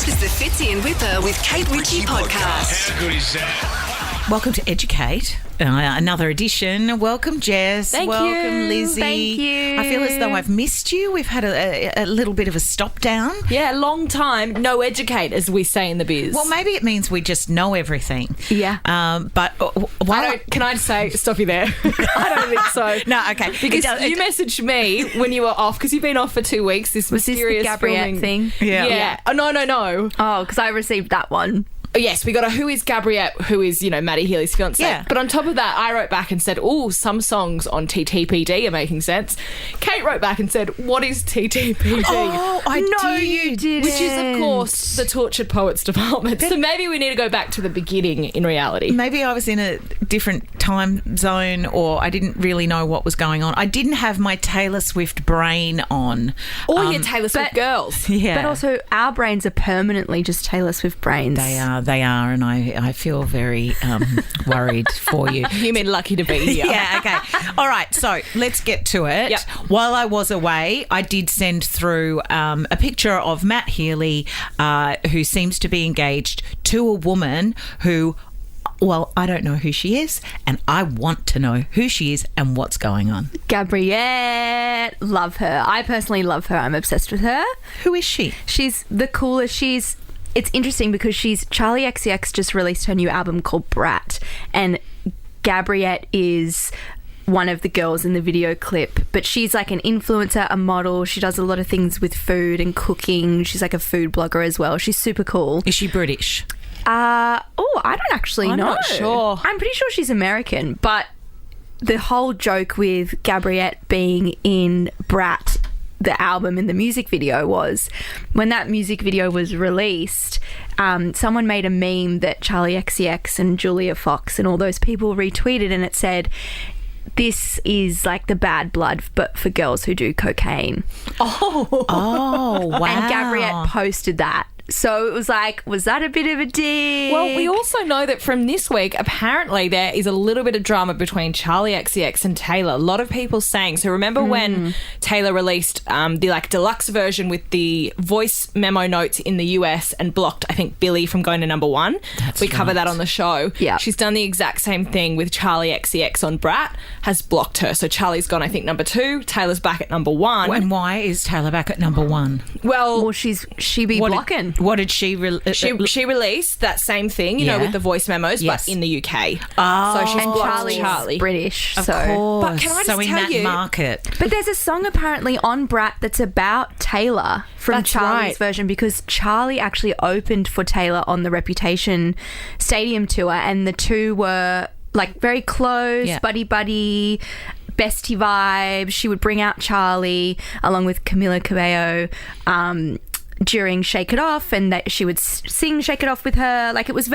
is the Fitzy and Whipper with Kate Ritchie podcast. How good is that? Welcome to EduKate, another edition. Welcome, Jess. Welcome, Lizzie. Thank you. I feel as though I've missed you. We've had a little bit of a stop down. Yeah, long time. No EduKate, as we say in the biz. Well, maybe it means we just know everything. Yeah. But can I say, stop you there? I don't think so. No, okay. Because you messaged me when you were off, because you've been off for 2 weeks. This Was this the mysterious Gabriette filming thing? Yeah. Oh, no. Oh, because I received that one. Yes, we got a who is Gabriette, who is, Maddie Healy's fiancée. Yeah. But on top of that, I wrote back and said, some songs on TTPD are making sense. Kate wrote back and said, what is TTPD? Oh, I did. You didn't. Which is, of course, the Tortured Poets Department. So maybe we need to go back to the beginning in reality. Maybe I was in a different time zone, or I didn't really know what was going on. I didn't have my Taylor Swift brain on. Or your Taylor Swift girls. Yeah. But also, our brains are permanently just Taylor Swift brains. They are, and I feel very worried for you. You mean lucky to be here. Yeah, okay. All right, so let's get to it. Yep. While I was away, I did send through a picture of Matt Healy, who seems to be engaged to a woman who, well, I don't know who she is, and I want to know who she is and what's going on. Gabriette, love her. I personally love her. I'm obsessed with her. Who is she? She's the coolest. It's interesting because Charlie XCX just released her new album called Brat, and Gabriette is one of the girls in the video clip, but she's like an influencer, a model. She does a lot of things with food and cooking. She's like a food blogger as well. She's super cool. Is she British? I don't actually know. I'm not sure. I'm pretty sure she's American, but the whole joke with Gabriette being in Brat, the album and the music video, was when that music video was released, someone made a meme that Charlie XCX and Julia Fox and all those people retweeted, and it said, "This is like the Bad Blood, but for girls who do cocaine." Oh, wow. And Gabriette posted that. So it was like, was that a bit of a dig? Well, we also know that from this week, apparently there is a little bit of drama between Charlie XCX and Taylor. A lot of people saying. So remember when Taylor released the deluxe version with the voice memo notes in the US and blocked, I think, Billy from going to number one? That's we covered right. that on the show. Yeah. She's done the exact same thing with Charlie XCX on Brat, has blocked her. So Charlie's gone, I think, number 2. Taylor's back at number 1. And why is Taylor back at number 1? Well, she be blocking. What did she... She released that same thing, Yeah. with the voice memos, Yes. but in the UK. Oh. So she's And blocked Charlie's British. Of so. course. But can I just so in tell that you- market... But there's a song apparently on Brat that's about Taylor from That's Charlie's right. version, because Charlie actually opened for Taylor on the Reputation Stadium tour, and the two were like very close, Yeah. buddy, bestie vibes. She would bring out Charlie along with Camila Cabello during Shake It Off, and that she would sing Shake It Off with her. Like, it was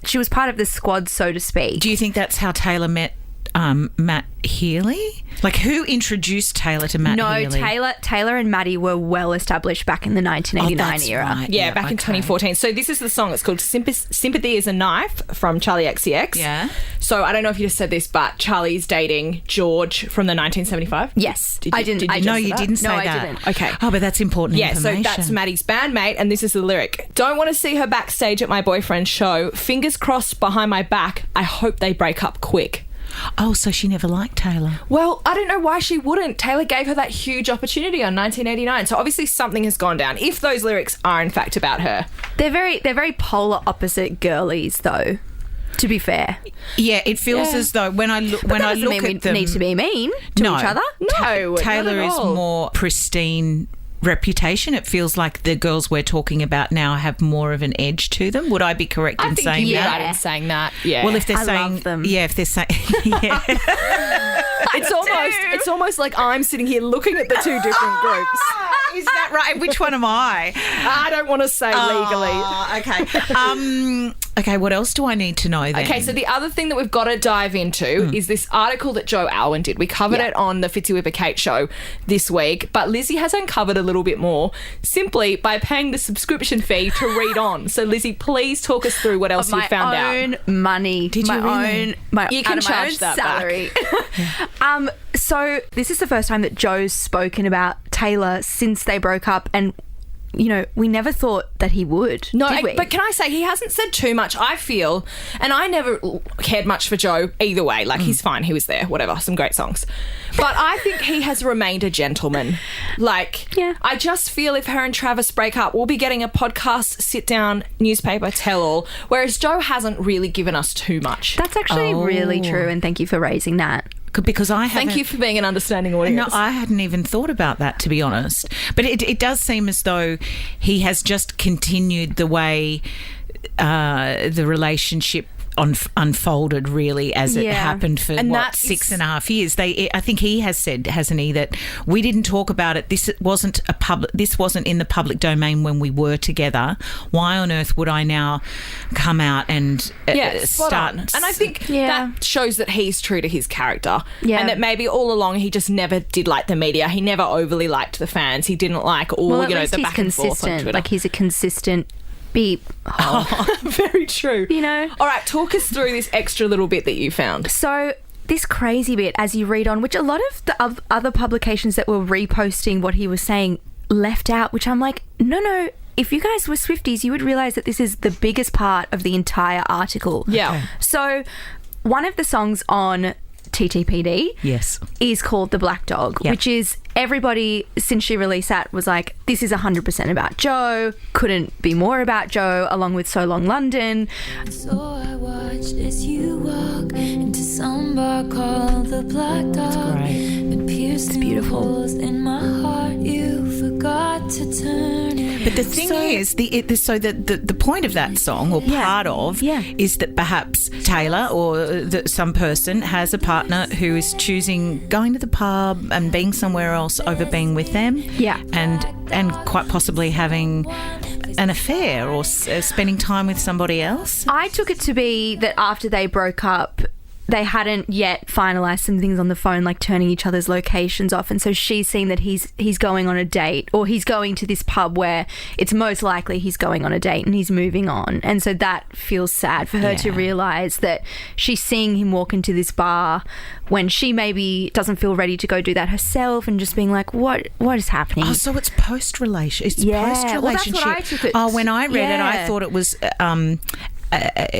she was part of the squad, so to speak. Do you think that's how Taylor met Matt Healy? Like, who introduced Taylor to Matt Healy? No, Taylor and Maddie were well established back in the 1989 that's era. right. Yeah, back in okay. 2014. So this is the song. It's called Sympathy is a Knife from Charlie XCX. Yeah. So I don't know if you just said this, but Charlie's dating George from the 1975. Yes. Did you- I didn't. did you I just No, say you that? didn't say No, I that. didn't. Okay. Oh, but that's important Yeah, so information. that's Maddie's bandmate, and this is the lyric. Don't want to see her backstage at my boyfriend's show. Fingers crossed behind my back. I hope they break up quick. Oh, so she never liked Taylor. Well, I don't know why she wouldn't. Taylor gave her that huge opportunity on 1989. So obviously something has gone down, if those lyrics are in fact about her. They're very polar opposite girlies, though. To be fair, Yeah, it feels Yeah. as though when I look that doesn't mean at them, we need to be mean to No. each other. No, Taylor not at is all. more pristine reputation. It feels like the girls we're talking about now have more of an edge to them. Would I be correct I in think saying you're that? right in saying that. Yeah. Well, if they're I saying love them. yeah, if they're saying yeah. it's almost like I'm sitting here looking at the two different groups. Is that right? Which one am I? I don't want to say legally. Oh, okay. Okay, what else do I need to know then? Okay, so the other thing that we've got to dive into is this article that Joe Alwyn did. We covered it on the Fitzy Whipper Kate show this week, but Lizzie has uncovered a little bit more simply by paying the subscription fee to read on. So Lizzie, please talk us through what else you found out. My own money. Did you really? You can out of my charge own that back. salary. So this is the first time that Joe's spoken about Taylor since they broke up, and you know, we never thought that he would. No, did we? but can I say he hasn't said too much, I feel, and I never cared much for Joe either way. Like, he's fine, he was there, whatever, some great songs. But I think he has remained a gentleman. Like, Yeah. I just feel if her and Travis break up, we'll be getting a podcast, sit-down, newspaper, tell-all, whereas Joe hasn't really given us too much. That's actually really true, and thank you for raising that. Because I haven't... Thank you for being an understanding audience. No, I hadn't even thought about that, to be honest. But it does seem as though he has just continued the way the relationship unfolded, really, as it happened for and 6.5 years. I think he has said, hasn't he, that we didn't talk about it. This wasn't in the public domain when we were together. Why on earth would I now come out and start? And I think that shows that he's true to his character, and that maybe all along he just never did like the media. He never overly liked the fans. He didn't like all the back and forth on Twitter. Like, he's a consistent beep. Very true. You know? All right, talk us through this extra little bit that you found. So this crazy bit, as you read on, which a lot of the other publications that were reposting what he was saying left out, which I'm like, no, if you guys were Swifties, you would realise that this is the biggest part of the entire article. Yeah. Okay. So one of the songs on TTPD is called The Black Dog, which is, everybody since she released that was like, this is 100% about Joe, couldn't be more about Joe, along with So Long London. So I watched as you walk into some bar called The Black Dog. It's beautiful. In my heart, you forgot to turn it. But the thing is, the point of that song, or part of, is that perhaps Taylor or some person has a partner who is choosing going to the pub and being somewhere else over being with them, and quite possibly having an affair or spending time with somebody else. I took it to be that after they broke up, they hadn't yet finalised some things on the phone, like turning each other's locations off, and so she's seen that he's going on a date, or he's going to this pub where it's most likely he's going on a date, and he's moving on, and so that feels sad for her to realise that she's seeing him walk into this bar when she maybe doesn't feel ready to go do that herself, and just being like, what is happening? Oh, so it's post-relation. It's post-relationship. Well, that's what I took it. Oh, when I read it, I thought it was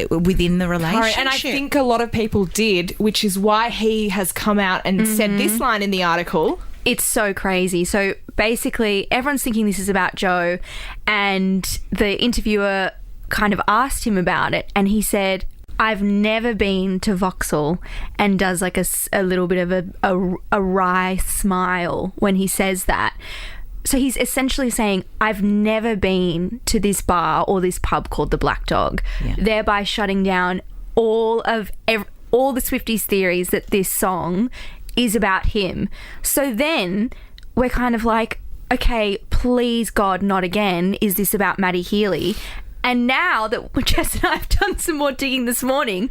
within the relationship. And I think a lot of people did, which is why he has come out and said this line in the article. It's so crazy. So basically, everyone's thinking this is about Joe, and the interviewer kind of asked him about it, and he said, I've never been to Vauxhall, and does like a little bit of a wry smile when he says that. So he's essentially saying, I've never been to this bar or this pub called The Black Dog, thereby shutting down all the Swifties' theories that this song is about him. So then we're kind of like, okay, please God, not again. Is this about Maddie Healy? And now that Jess and I have done some more digging this morning,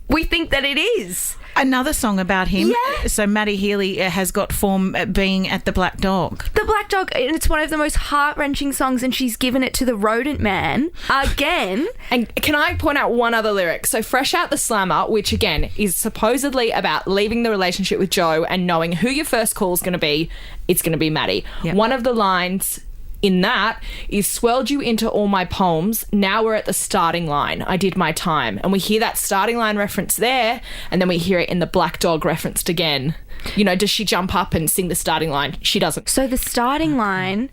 we think that it is. Another song about him. Yeah. So Maddie Healy has got form being at the Black Dog. The Black Dog, and it's one of the most heart-wrenching songs, and she's given it to the rodent man again. And can I point out one other lyric? So Fresh Out the Slammer, which again is supposedly about leaving the relationship with Joe and knowing who your first call is going to be, it's going to be Maddie. Yep. One of the lines in that is, swelled you into all my poems, now we're at the starting line, I did my time. And we hear that starting line reference there, and then we hear it in the Black Dog referenced again. You know, does she jump up and sing the starting line? She doesn't. So the starting line,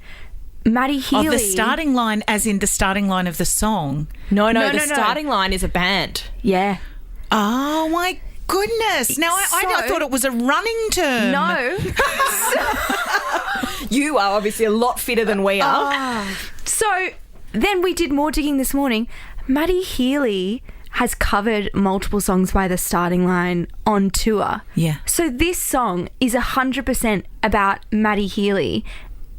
Maddie Healy... Oh, the starting line as in the starting line of the song? No, the starting line is a band. Yeah. Oh, my goodness. Now, I thought it was a running term. No. You are obviously a lot fitter than we are. So then we did more digging this morning. Maddie Healy has covered multiple songs by the starting line on tour. Yeah. So this song is 100% about Maddie Healy.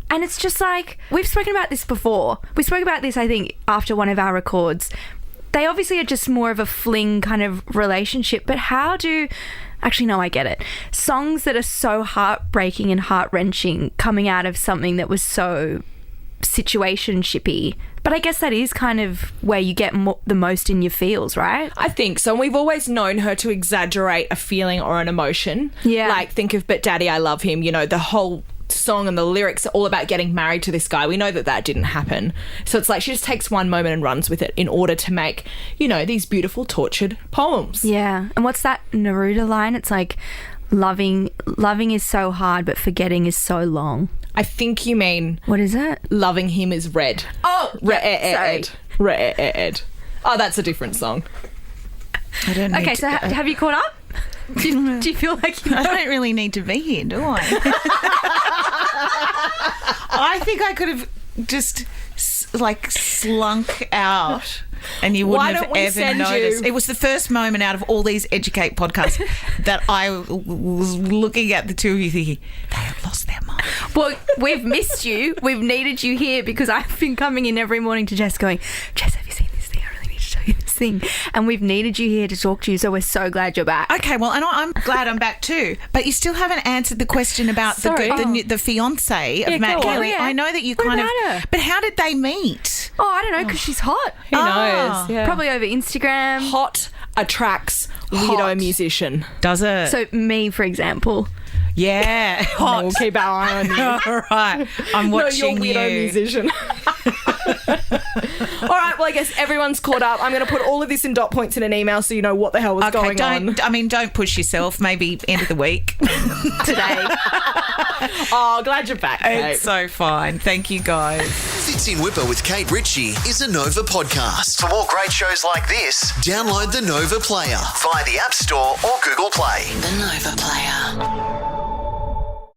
And it's just like, we've spoken about this before. We spoke about this, I think, after one of our records. They obviously are just more of a fling kind of relationship, but how do... Actually, no, I get it. Songs that are so heartbreaking and heart-wrenching coming out of something that was so situationshipy. But I guess that is kind of where you get the most in your feels, right? I think so. And we've always known her to exaggerate a feeling or an emotion. Yeah. Like, think of But Daddy, I Love Him, you know, the whole song and the lyrics are all about getting married to this guy. We know that didn't happen. So it's like she just takes one moment and runs with it in order to make, these beautiful tortured poems. Yeah. And what's that Neruda line? It's like, loving is so hard, but forgetting is so long. I think you mean... What is it? Loving him is red. Oh! Red. Oh, that's a different song. I don't need Okay, so have you caught up? Do you feel like you I don't really need to be here, do I? I think I could have just slunk out and you wouldn't have ever noticed. It was the first moment out of all these EduKate podcasts that I was looking at the two of you thinking, they have lost their mind. Well, we've missed you. We've needed you here because I've been coming in every morning to Jess going, Jess, have you seen this thing? I really need to show you this thing. And we've needed you here to talk to you, so we're so glad you're back. Okay, well, and I'm glad I'm back too. But you still haven't answered the question about the fiancé of Matt Kelly. Yeah. I know that you What kind about of... her? But how did they meet? Oh, I don't know, because she's hot. Who knows? Yeah. Probably over Instagram. Hot attracts weirdo musician. Does it? So me, for example. Yeah. Hot. We'll keep our eye on you. All right. I'm watching no, you're weirdo musician. All right, well, I guess everyone's caught up. I'm going to put all of this in dot points in an email so you know what the hell was going on. Don't push yourself. Maybe end of the week. Today. Oh, glad you're back, Kate. It's so fine. Thank you, guys. Fits in Whipper with Kate Ritchie is a Nova podcast. For more great shows like this, download the Nova Player via the App Store or Google Play. The Nova Player.